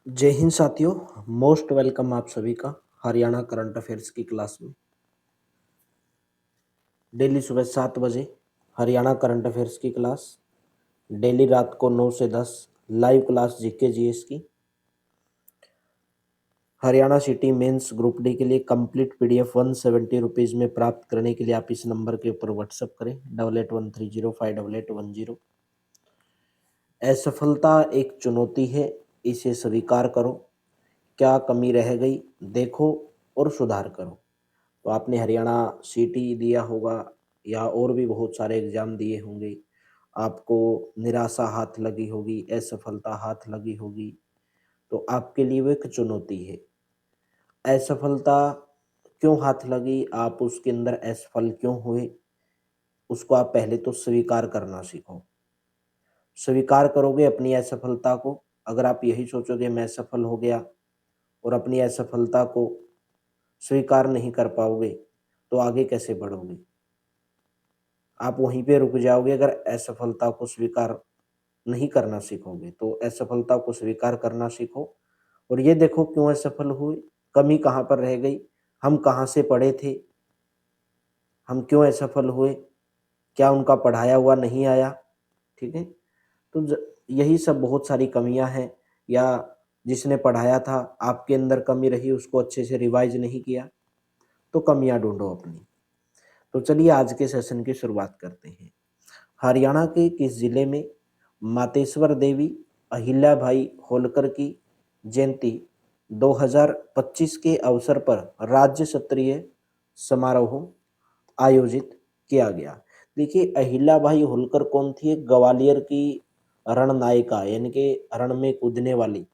जय हिंद साथियों। Most welcome आप सभी का हरियाणा करंट अफेयर्स की क्लास में। डेली सुबह 7 बजे हरियाणा करंट अफेयर्स की क्लास, डेली रात को 9 से 10 लाइव क्लास जीके जीएस की। Haryana city mains group D के लिए कंप्लीट पीडीएफ 170 रुपीज़ में प्राप्त करने के लिए आप इस नंबर के ऊपर व्हाट्सअप करें 8813058810। असफलता एक चुनौती है, इसे स्वीकार करो। क्या कमी रह गई देखो और सुधार करो। तो आपने हरियाणा सीटी दिया होगा या और भी बहुत सारे एग्जाम दिए होंगे, आपको निराशा हाथ लगी होगी, असफलता हाथ लगी होगी, तो आपके लिए वो एक चुनौती है। असफलता क्यों हाथ लगी, आप उसके अंदर असफल क्यों हुए, उसको आप पहले तो स्वीकार करना सीखो। स्वीकार करोगे अपनी असफलता को, अगर आप यही सोचोगे मैं सफल हो गया और अपनी असफलता को स्वीकार नहीं कर पाओगे तो आगे कैसे बढ़ोगे। आप वहीं पे रुक जाओगे अगर असफलता को स्वीकार नहीं करना सीखोगे। तो असफलता को स्वीकार करना सीखो और ये देखो क्यों असफल हुए, कमी कहाँ पर रह गई, हम कहाँ से पढ़े थे, हम क्यों असफल हुए, क्या उनका पढ़ाया हुआ नहीं आया। ठीक है, तो यही सब बहुत सारी कमियां हैं, या जिसने पढ़ाया था आपके अंदर कमी रही, उसको अच्छे से रिवाइज नहीं किया, तो कमियां ढूंढो अपनी। तो चलिए आज के सेशन की शुरुआत करते हैं। हरियाणा के किस जिले में मातेश्वर देवी अहिल्याबाई होलकर की जयंती 2025 के अवसर पर राज्य स्तरीय समारोह आयोजित किया गया। देखिए, अहिल्याबाई होलकर कौन थी? एक ग्वालियर की रणनायिका, यानी कि रण में कूदने वाली।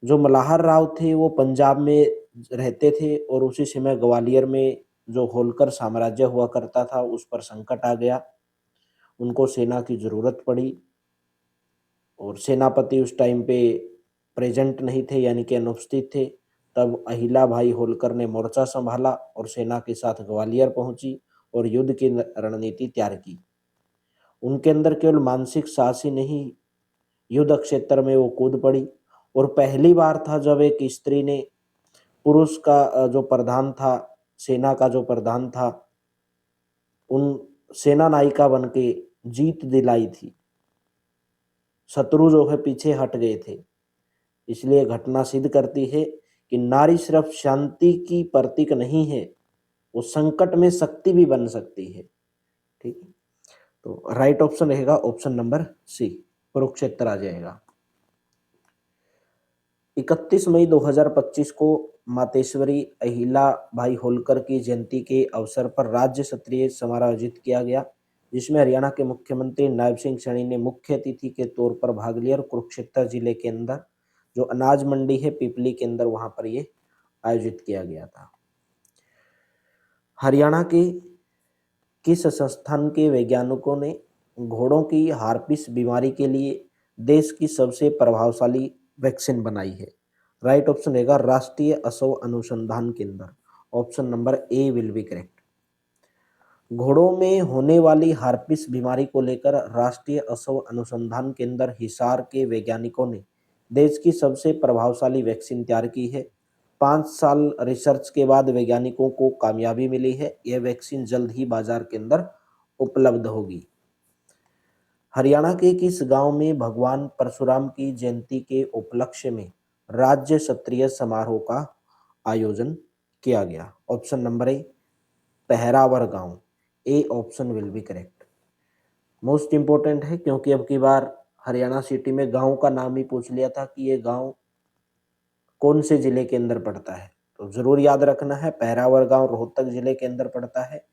जो मल्हार राव थे वो पंजाब में रहते थे और उसी समय ग्वालियर में जो होलकर साम्राज्य हुआ करता था उस पर संकट आ गया, उनको सेना की जरूरत पड़ी और सेनापति उस टाइम पे प्रेजेंट नहीं थे, यानी कि अनुपस्थित थे। तब अहिल्याबाई होलकर ने मोर्चा संभाला और सेना के साथ ग्वालियर पहुंची और युद्ध की रणनीति तैयार की। उनके अंदर केवल मानसिक साहस ही नहीं, युद्ध क्षेत्र में वो कूद पड़ी। और पहली बार था जब एक स्त्री ने पुरुष का जो प्रधान था, सेना का जो प्रधान था, उन सेना नायिका बन के जीत दिलाई थी। शत्रु जो है पीछे हट गए थे। इसलिए घटना सिद्ध करती है कि नारी सिर्फ शांति की प्रतीक नहीं है, वो संकट में शक्ति भी बन सकती है। ठीक है, तो राइट ऑप्शन रहेगा ऑप्शन नंबर सी, कुरुक्षेत्र आ जाएगा। 31 मई 2025 को मातेश्वरी अहिल्याबाई होलकर की जयंती के अवसर पर राज्य स्तरीय समारोह आयोजित किया गया, जिसमें हरियाणा के मुख्यमंत्री नायब सिंह सैनी ने मुख्य अतिथि के तौर पर भाग लिया और कुरुक्षेत्र जिले के अंदर जो अनाज मंडी है पिपली के अंदर, वहां पर ये आयोजित किया गया था। हरियाणा के किस संस्थान के वैज्ञानिकों ने घोड़ों की हार्पिस बीमारी के लिए देश की सबसे प्रभावशाली वैक्सीन बनाई है? राइट ऑप्शन रहेगा राष्ट्रीय असव अनुसंधान केंद्र, option number A will be correct. घोड़ों में होने वाली हार्पिस बीमारी को लेकर राष्ट्रीय असव अनुसंधान केंद्र हिसार के वैज्ञानिकों ने देश की सबसे प्रभावशाली वैक्सीन तैयार की है। 5 साल रिसर्च के बाद वैज्ञानिकों को कामयाबी मिली है। यह वैक्सीन जल्द ही बाजार के अंदर उपलब्ध होगी। हरियाणा के किस गांव में भगवान परशुराम की जयंती के उपलक्ष्य में राज्य स्तरीय समारोह का आयोजन किया गया? ऑप्शन नंबर ए पहरावर गांव, A option will be correct. Most important है क्योंकि अब की बार हरियाणा सिटी में गांव का नाम ही पूछ लिया था कि ये गांव कौन से जिले के अंदर पड़ता है, तो जरूर याद रखना है पहरावर गांव रोहतक जिले के अंदर पड़ता है,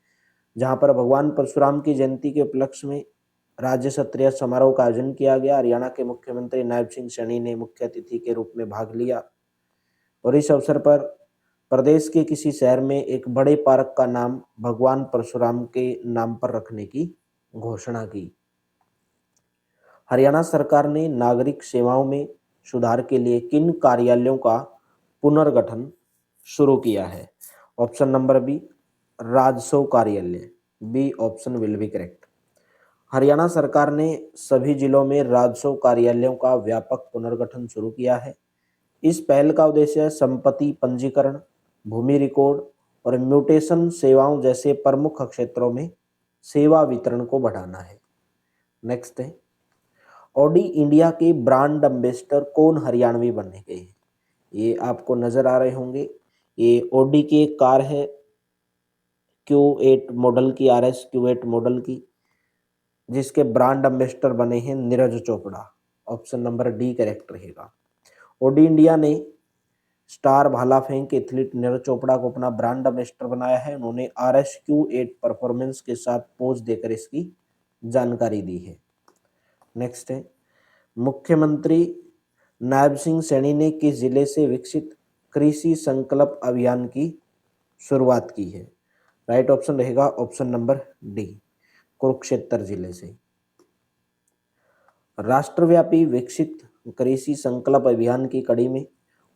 जहां पर भगवान परशुराम की जयंती के उपलक्ष्य में राज्य स्तरीय समारोह का आयोजन किया गया। हरियाणा के मुख्यमंत्री नायब सिंह सैनी ने मुख्य अतिथि के रूप में भाग लिया और इस अवसर पर प्रदेश के किसी शहर में एक बड़े पार्क का नाम भगवान परशुराम के नाम पर रखने की घोषणा की। हरियाणा सरकार ने नागरिक सेवाओं में सुधार के लिए किन कार्यालयों का पुनर्गठन शुरू किया है? ऑप्शन नंबर बी राजस्व कार्यालय, B option will be correct. Haryana सरकार ने सभी जिलों में राजस्व कार्यालयों का व्यापक पुनर्गठन शुरू किया है। इस पहल का उद्देश्य संपत्ति पंजीकरण, भूमि रिकॉर्ड और म्यूटेशन सेवाओं जैसे प्रमुख क्षेत्रों में सेवा वितरण को बढ़ाना है। नेक्स्ट है, ऑडी इंडिया के ब्रांड एम्बेसडर कौन हरियाणवी बने गए हैं? ये आपको नजर आ रहे होंगे। ये ऑडी की एक कार है, Q8 मॉडल की, RS Q8 मॉडल की, जिसके ब्रांड एम्बेसडर बने हैं Neeraj Chopra. Option number D correct रहेगा। ऑडी इंडिया ने स्टार भाला फेंक एथलीट नीरज चोपड़ा को अपना ब्रांड एम्बेसडर बनाया है। उन्होंने RS Q8 परफॉर्मेंस के साथ पोज देकर इसकी जानकारी दी है। नेक्स्ट है, मुख्यमंत्री नायब सिंह सैनी ने किस जिले से विकसित कृषि संकल्प अभियान की शुरुआत की है? राइट ऑप्शन रहेगा ऑप्शन नंबर डी, कुरुक्षेत्र जिले से। राष्ट्रव्यापी विकसित कृषि संकल्प अभियान की कड़ी में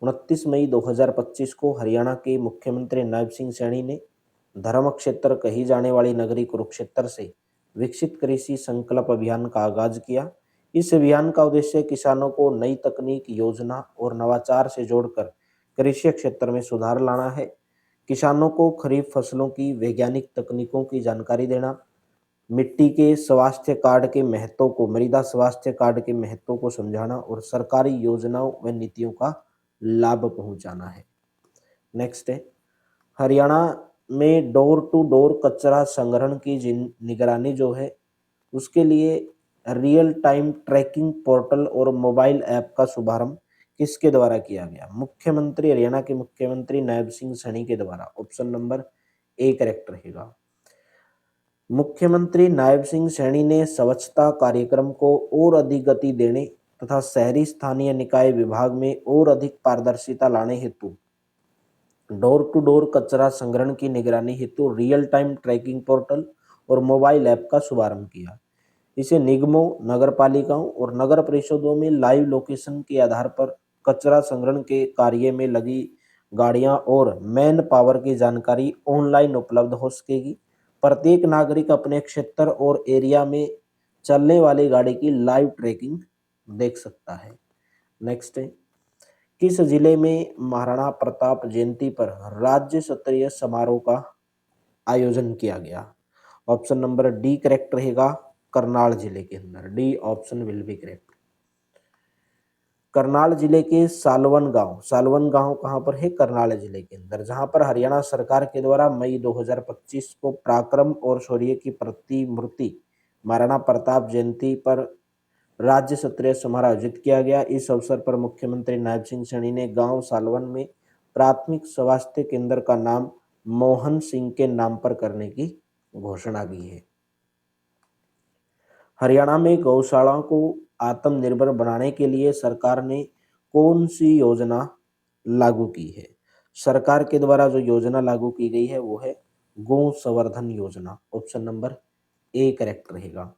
29 मई 2025 को हरियाणा के मुख्यमंत्री नायब सिंह सैनी ने धर्म क्षेत्र कही जाने वाली नगरी कुरुक्षेत्र से विकसित कृषि संकल्प अभियान का आगाज किया। इस अभियान का उद्देश्य किसानों को नई तकनीक, योजना और नवाचार से जोड़कर कृषि क्षेत्र में सुधार लाना है। किसानों को खरीफ फसलों की वैज्ञानिक तकनीकों की जानकारी देना, मिट्टी के स्वास्थ्य कार्ड के महत्व को, मृदा स्वास्थ्य कार्ड के महत्व को समझाना और सरकारी योजनाओं व नीतियों का लाभ पहुंचाना है। नेक्स्ट है, हरियाणा में डोर टू डोर कचरा संग्रहण की निगरानी जो है उसके लिए रियल टाइम ट्रैकिंग पोर्टल और मोबाइल ऐप का शुभारंभ किसके द्वारा किया गया? मुख्यमंत्री, हरियाणा के मुख्यमंत्री नायब सिंह सैनी के द्वारा। ऑप्शन नंबर ए करेक्ट रहेगा। मुख्यमंत्री नायब सिंह सैनी ने स्वच्छता कार्यक्रम को और अधिक गति देने तथा शहरी स्थानीय निकाय विभाग में और अधिक पारदर्शिता लाने हेतु डोर टू डोर कचरा संग्रहण की निगरानी हेतु रियल टाइम ट्रैकिंग पोर्टल और मोबाइल ऐप का शुभारंभ किया। इसे निगमों, नगरपालिकाओं और नगर परिषदों में लाइव लोकेशन के आधार पर कचरा संग्रहण के कार्य में लगी गाड़ियां और मैन पावर की जानकारी ऑनलाइन उपलब्ध हो सकेगी। प्रत्येक नागरिक अपने क्षेत्र और एरिया में चलने वाली गाड़ी की लाइव ट्रैकिंग देख सकता है। नेक्स्ट है, किस जिले में महाराणा प्रताप जयंती पर राज्य स्तरीय समारोह का आयोजन किया गया? ऑप्शन नंबर डी करेक्ट रहेगा, करनाल जिले के अंदर। D option will be correct. Karnal जिले के सालवन गांव कहाँ पर है? करनाल जिले के अंदर, जहां पर हरियाणा सरकार के द्वारा मई 2025 को पराक्रम और शौर्य की प्रतिमूर्ति महाराणा प्रताप जयंती पर राज्य स्तरीय समारोह आयोजित किया गया। इस अवसर पर मुख्यमंत्री नायब सिंह सैनी ने गांव सालवन में प्राथमिक स्वास्थ्य केंद्र का नाम मोहन सिंह के नाम पर करने की घोषणा की है। हरियाणा में गौशालाओं को आत्मनिर्भर बनाने के लिए सरकार ने कौन सी योजना लागू की है? सरकार के द्वारा जो योजना लागू की गई है वो है गौ संवर्धन योजना। ऑप्शन नंबर ए करेक्ट रहेगा।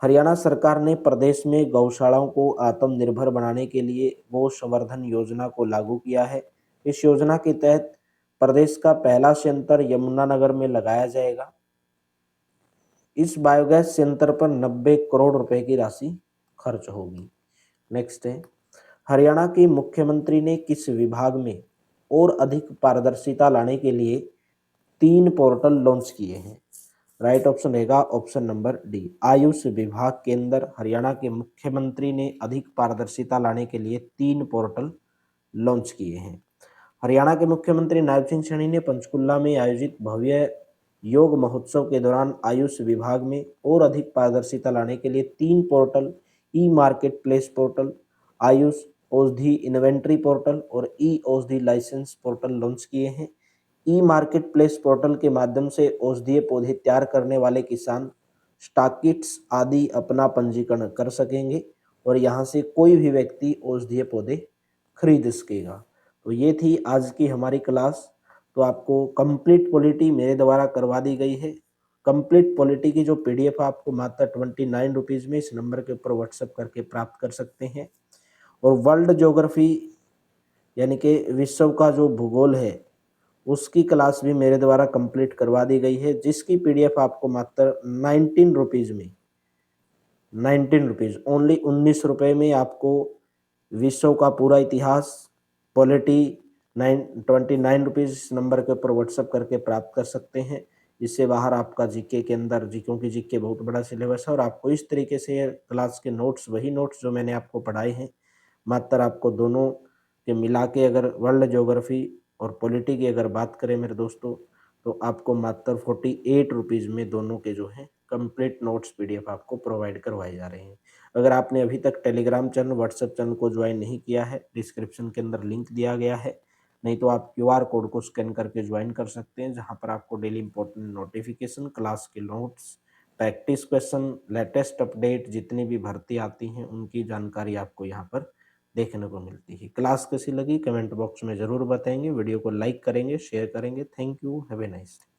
हरियाणा सरकार ने प्रदेश में गौशालाओं को आत्मनिर्भर बनाने के लिए गौ संवर्धन योजना को लागू किया है। इस योजना के तहत प्रदेश का पहला संयंत्र यमुनानगर में लगाया जाएगा। इस बायोगैस संयंत्र पर 90 करोड़ रुपए की राशि खर्च होगी। नेक्स्ट है, हरियाणा के मुख्यमंत्री ने किस विभाग में और अधिक पारदर्शिता लाने के लिए 3 पोर्टल लॉन्च किए हैं? राइट ऑप्शन रहेगा ऑप्शन नंबर डी, आयुष विभाग के अंदर हरियाणा के मुख्यमंत्री ने अधिक पारदर्शिता लाने के लिए 3 पोर्टल लॉन्च किए हैं। हरियाणा के मुख्यमंत्री नायब सिंह सैनी ने पंचकुला में आयोजित भव्य योग महोत्सव के दौरान आयुष विभाग में और अधिक पारदर्शिता लाने के लिए 3 पोर्टल, ई मार्केट प्लेस पोर्टल, आयुष औषधि इन्वेंट्री पोर्टल और ई औषधि लाइसेंस पोर्टल लॉन्च किए हैं। ई मार्केट प्लेस पोर्टल के माध्यम से औषधीय पौधे तैयार करने वाले किसान, स्टॉकिस्ट्स आदि अपना पंजीकरण कर सकेंगे और यहाँ से कोई भी व्यक्ति औषधीय पौधे खरीद सकेगा। तो ये थी आज की हमारी क्लास। तो आपको कंप्लीट पॉलिटी मेरे द्वारा करवा दी गई है। कंप्लीट पॉलिटी की जो PDF आपको मात्र 29 रुपीज़ में इस नंबर के ऊपर व्हाट्सएप करके प्राप्त कर सकते हैं। और वर्ल्ड ज्योग्राफी यानी कि विश्व का जो भूगोल है उसकी क्लास भी मेरे द्वारा कंप्लीट करवा दी गई है, जिसकी PDF आपको मात्र 19 रुपीज़ में ₹19 ओनली 19 रुपये में आपको विश्व का पूरा इतिहास पॉलिटी 29 रुपीज़ इस नंबर के ऊपर व्हाट्सएप करके प्राप्त कर सकते हैं। इससे बाहर आपका जीके के अंदर क्योंकि जीके बहुत बड़ा सिलेबस है और आपको इस तरीके से क्लास के नोट्स वही नोट्स जो मैंने आपको पढ़ाए हैं, मात्र आपको दोनों के मिला के अगर वर्ल्ड ज्योग्राफी और पॉलिटी की अगर बात करें मेरे दोस्तों, तो आपको मात्र 48 रुपीज़ में दोनों के जो हैं कंप्लीट नोट्स पीडीएफ आपको प्रोवाइड करवाए जा रहे हैं। अगर आपने अभी तक टेलीग्राम चैनल, व्हाट्सएप चैनल को ज्वाइन नहीं किया है, डिस्क्रिप्शन के अंदर लिंक दिया गया है, नहीं तो आप क्यूआर कोड को स्कैन करके ज्वाइन कर सकते हैं, जहाँ पर आपको डेली इंपॉर्टेंट नोटिफिकेशन, क्लास के notes, practice question, latest update जितनी भी भर्ती आती हैं उनकी जानकारी आपको यहाँ पर देखने को मिलती है। क्लास कैसी लगी कमेंट बॉक्स में ज़रूर बताएंगे, वीडियो को लाइक करेंगे, शेयर करेंगे। Thank you, have a nice day.